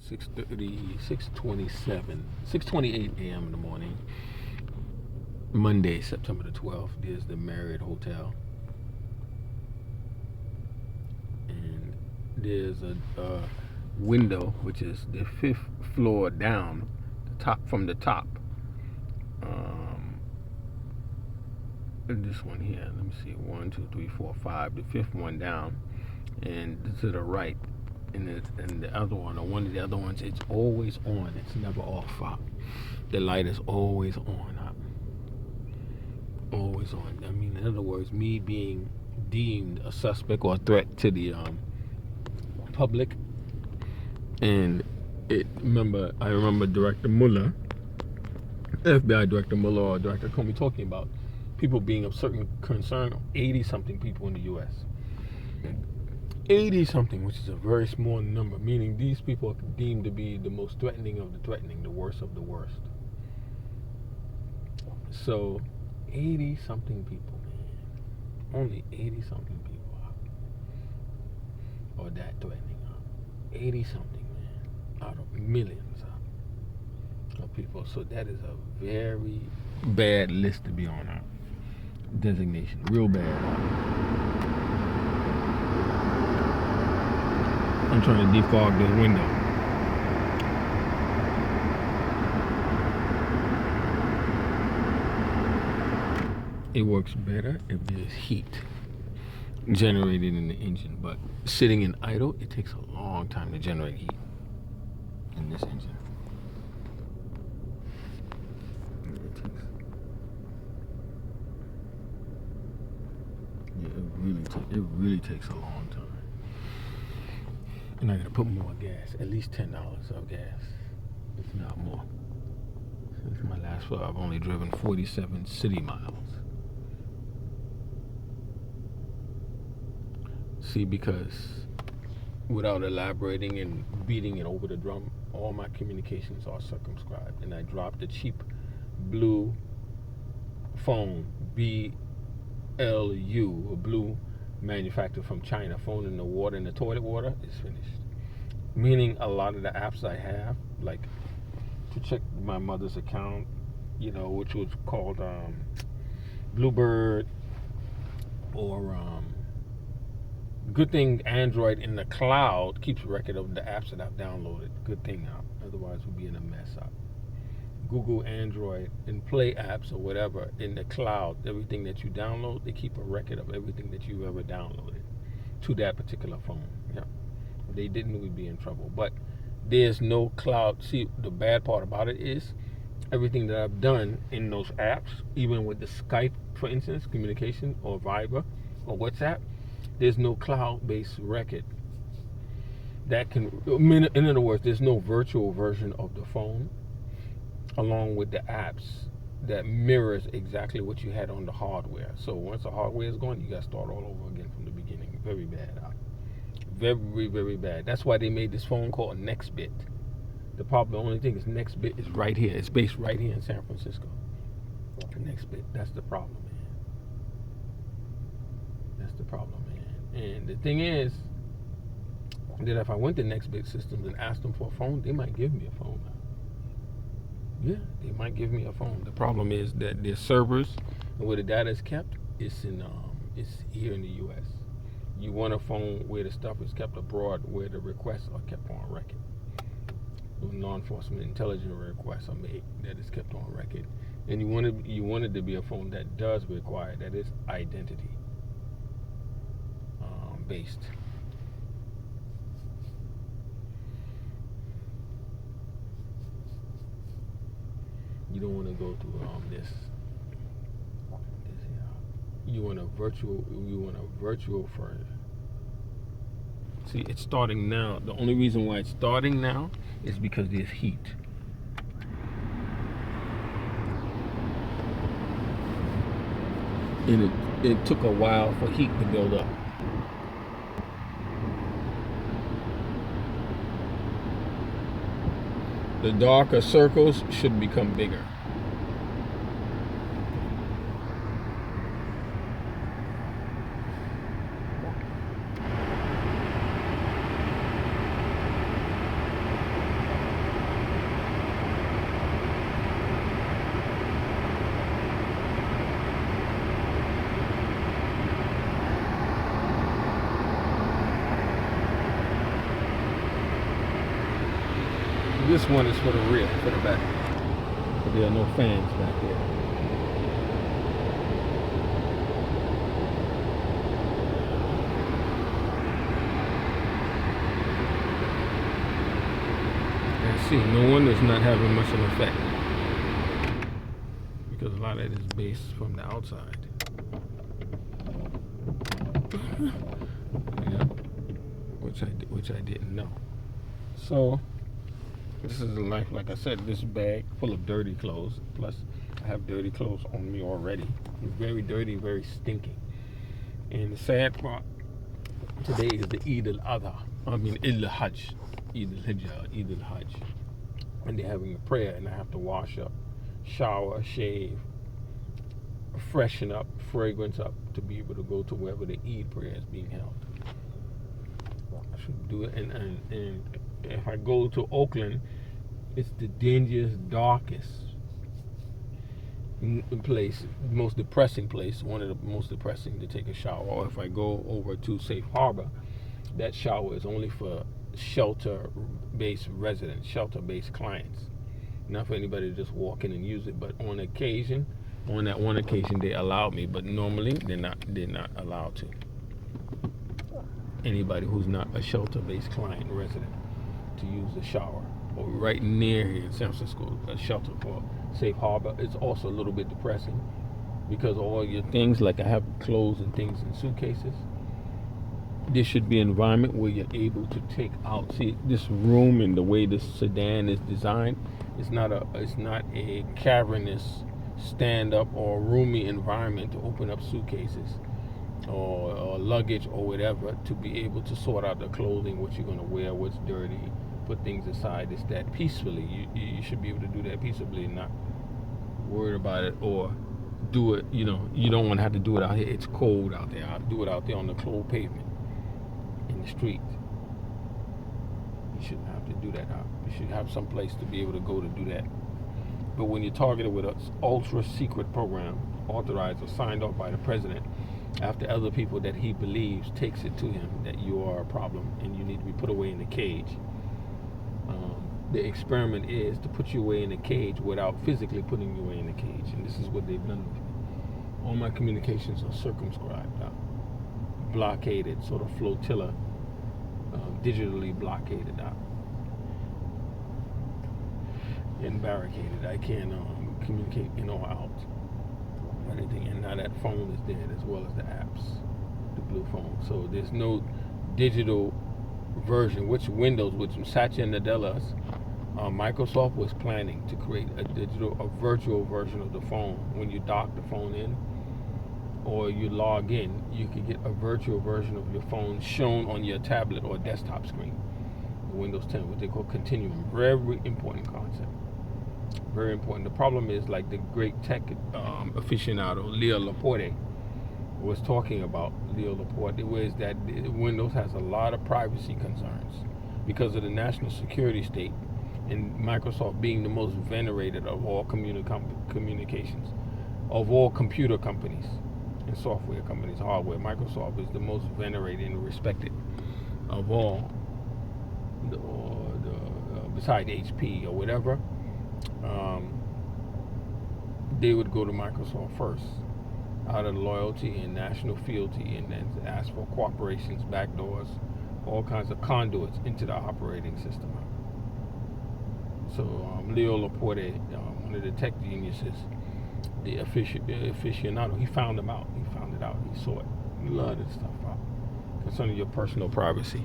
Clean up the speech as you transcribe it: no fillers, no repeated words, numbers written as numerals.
6:30, 6:27, 6:28 a.m. in the morning. Monday, September the 12th. There's the Marriott Hotel. And there's a window, which is the 5th floor down, from the top. This one here, let me see, 1, 2, 3, 4, 5, the 5th one down, and to the right, and the other one, or one of the other ones, it's always on. It's never off. The light is always on. Always on. I mean, in other words, me being deemed a suspect or a threat to the public, and I remember Director Mueller, FBI Director Mueller, or Director Comey talking about people being of certain concern. 80-something people in the U.S. 80-something, which is a very small number, meaning these people are deemed to be the most threatening of the threatening, the worst of the worst. So, 80-something people, man. Only 80-something people are that threatening. 80-something, man, out of millions of people. So that is a very bad list to be on. Designation, real bad. I'm trying to defog this window. It works better if there's heat generated in the engine, but sitting in idle, it takes a long time to generate heat in this engine. It really takes a long time. And I gotta put more gas, at least $10 of gas, if not more. Since my last fill, I've only driven 47 city miles. See, because without elaborating and beating it over the drum, all my communications are circumscribed. And I dropped the cheap blue phone, BLU, a blue manufactured from China phone, in the water, in the toilet water, is finished. Meaning a lot of the apps I have, like to check my mother's account, which was called Bluebird, or good thing Android in the cloud keeps record of the apps that I've downloaded. Good thing out. Otherwise we'd be in a mess up. Google, Android, and Play apps or whatever in the cloud, everything that you download, they keep a record of everything that you ever downloaded to that particular phone. Yeah. If they didn't, we'd be in trouble. But there's no cloud. See, the bad part about it is everything that I've done in those apps, even with the Skype, for instance, communication, or Viber, or WhatsApp, there's no cloud-based record that can, in other words, there's no virtual version of the phone along with the apps that mirrors exactly what you had on the hardware. So once the hardware is gone, you got to start all over again from the beginning. Very bad. Very, very bad. That's why they made this phone called NextBit. The only thing is NextBit is right here. It's based right here in San Francisco. NextBit. That's the problem, man. That's the problem, man. And the thing is that if I went to NextBit Systems and asked them for a phone, they might give me a phone now. Yeah, they might give me a phone. The problem is that their servers and where the data is kept is it's here in the U.S. You want a phone where the stuff is kept abroad, where the requests are kept on record. Law enforcement intelligence requests are made that is kept on record, and you want it to be a phone that does require, that is identity based. You don't want to go through this. You want a virtual first. See, it's starting now. The only reason why it's starting now is because there's heat. And it took a while for heat to build up. The darker circles should become bigger. This one is for the rear, for the back. But there are no fans back there. And see, no wonder it's not having much of an effect. Because a lot of it is based from the outside. Yeah. Which I didn't know. So this is the life, like I said, this bag full of dirty clothes. Plus, I have dirty clothes on me already. Very dirty, very stinking. And the sad part, today is the Eid al-Adha. Eid al-Hajj. Eid al-Hajj. And they're having a prayer, and I have to wash up, shower, shave, freshen up, fragrance up to be able to go to wherever the Eid prayer is being held. I should do it. And if I go to Oakland, it's the dingiest, darkest place, most depressing place, one of the most depressing to take a shower. Or if I go over to Safe Harbor, that shower is only for shelter-based residents, shelter-based clients. Not for anybody to just walk in and use it, but on that one occasion they allowed me, but normally they're not allowed to. Anybody who's not a shelter-based client resident to use the shower. Or right near here in San Francisco, a shelter for Safe Harbor. It's also a little bit depressing because all your things, like I have clothes and things in suitcases. There should be an environment where you're able to take out. See, this room and the way this sedan is designed, it's not a cavernous stand-up or roomy environment to open up suitcases or luggage or whatever to be able to sort out the clothing, what you're going to wear, what's dirty, put things aside, this, that, peacefully. You should be able to do that peaceably and not worry about it or do it, you don't want to have to do it out here. It's cold out there. I'll do it out there on the cold pavement in the street. You shouldn't have to do that out. You should have some place to be able to go to do that. But when you're targeted with an ultra secret program authorized or signed off by the president after other people that he believes takes it to him that you are a problem and you need to be put away in a cage. The experiment is to put you away in a cage without physically putting you away in a cage. And this is what they've done with me. All my communications are circumscribed, blockaded, sort of flotilla, digitally blockaded out. And barricaded. I can't communicate in or out or anything. And now that phone is dead as well as the apps, the blue phone. So there's no digital version, which Satya Nadella's Microsoft was planning to create a virtual version of the phone. When you dock the phone in or you log in, you can get a virtual version of your phone shown on your tablet or desktop screen. Windows 10, what they call continuum. Very important concept. Very important. The problem is, like the great tech aficionado Leo Laporte was talking about, was that Windows has a lot of privacy concerns because of the national security state and Microsoft being the most venerated of all communications, of all computer companies and software companies, hardware. Microsoft is the most venerated and respected of all, besides HP or whatever. They would go to Microsoft first out of loyalty and national fealty, and then ask for cooperations, backdoors, all kinds of conduits into the operating system. So Leo Laporte, one of the tech geniuses, the aficionado, he found it out. He saw it. A lot of stuff out concerning your personal privacy.